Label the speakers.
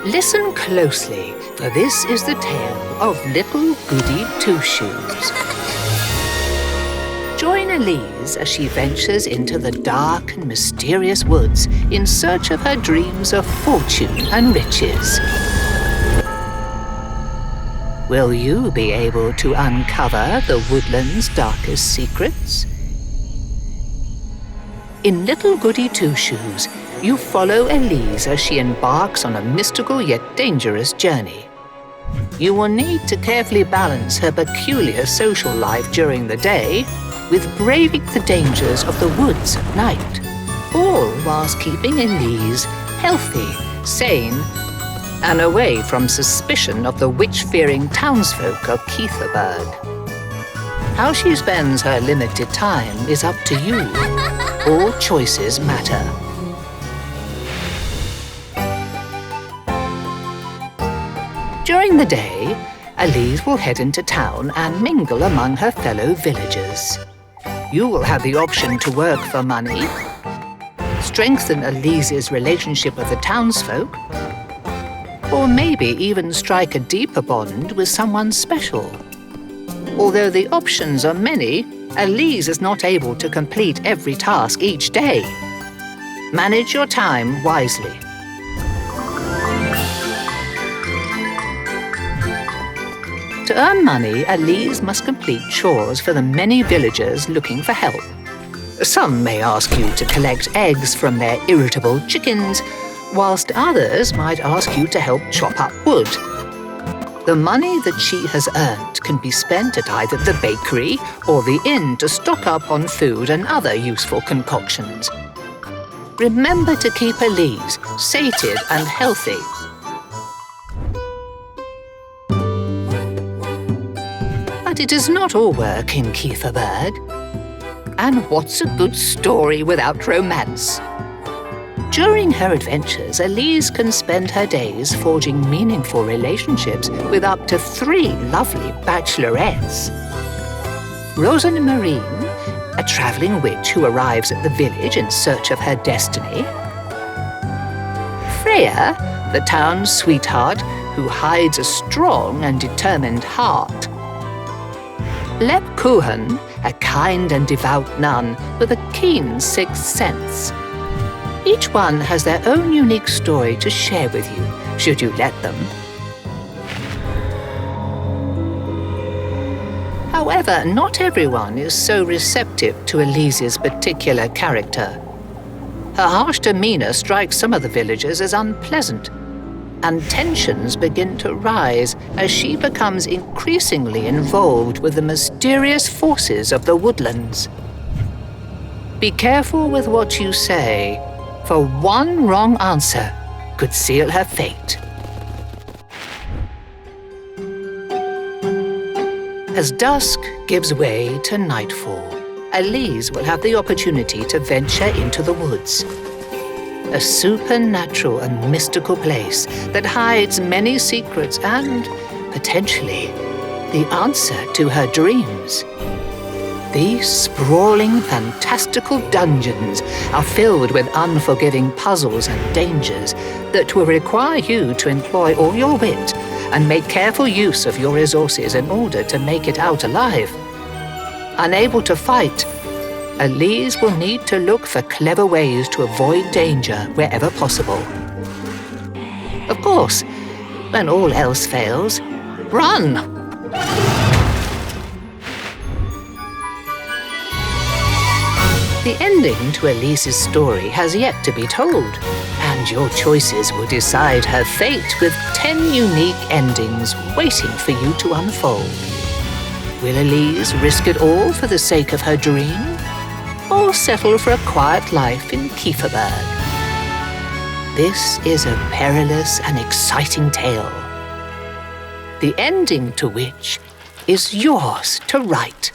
Speaker 1: Listen closely, for this is the tale of Little Goody Two-Shoes. Join Elise as she ventures into the dark and mysterious woods in search of her dreams of fortune and riches. Will you be able to uncover the woodland's darkest secrets? In Little Goody Two-Shoes, you follow Elise as she embarks on a mystical yet dangerous journey. You will need to carefully balance her peculiar social life during the day with braving the dangers of the woods at night, all whilst keeping Elise healthy, sane, and away from suspicion of the witch-fearing townsfolk of Keithaburg. How she spends her limited time is up to you. All choices matter. During the day, Elise will head into town and mingle among her fellow villagers. You will have the option to work for money, strengthen Elise's relationship with the townsfolk, or maybe even strike a deeper bond with someone special. Although the options are many, Elise is not able to complete every task each day. Manage your time wisely. To earn money, Elise must complete chores for the many villagers looking for help. Some may ask you to collect eggs from their irritable chickens, whilst others might ask you to help chop up wood. The money that she has earned can be spent at either the bakery or the inn to stock up on food and other useful concoctions. Remember to keep Elise sated and healthy. But it is not all work in Keithaburg. And what's a good story without romance? During her adventures, Elise can spend her days forging meaningful relationships with up to 3 lovely bachelorettes. Rosalie Marine, a travelling witch who arrives at the village in search of her destiny. Freya, the town's sweetheart who hides a strong and determined heart. Lep Kuhan, a kind and devout nun with a keen sixth sense. Each one has their own unique story to share with you, should you let them. However, not everyone is so receptive to Elise's particular character. Her harsh demeanour strikes some of the villagers as unpleasant, and tensions begin to rise as she becomes increasingly involved with the mysterious forces of the woodlands. Be careful with what you say, for one wrong answer could seal her fate. As dusk gives way to nightfall, Elise will have the opportunity to venture into the woods. A supernatural and mystical place that hides many secrets and, potentially, the answer to her dreams. These sprawling, fantastical dungeons are filled with unforgiving puzzles and dangers that will require you to employ all your wit and make careful use of your resources in order to make it out alive. Unable to fight, Elise will need to look for clever ways to avoid danger wherever possible. Of course, when all else fails, run! The ending to Elise's story has yet to be told, and your choices will decide her fate with 10 unique endings waiting for you to unfold. Will Elise risk it all for the sake of her dream, or settle for a quiet life in Keithaburg? This is a perilous and exciting tale, the ending to which is yours to write.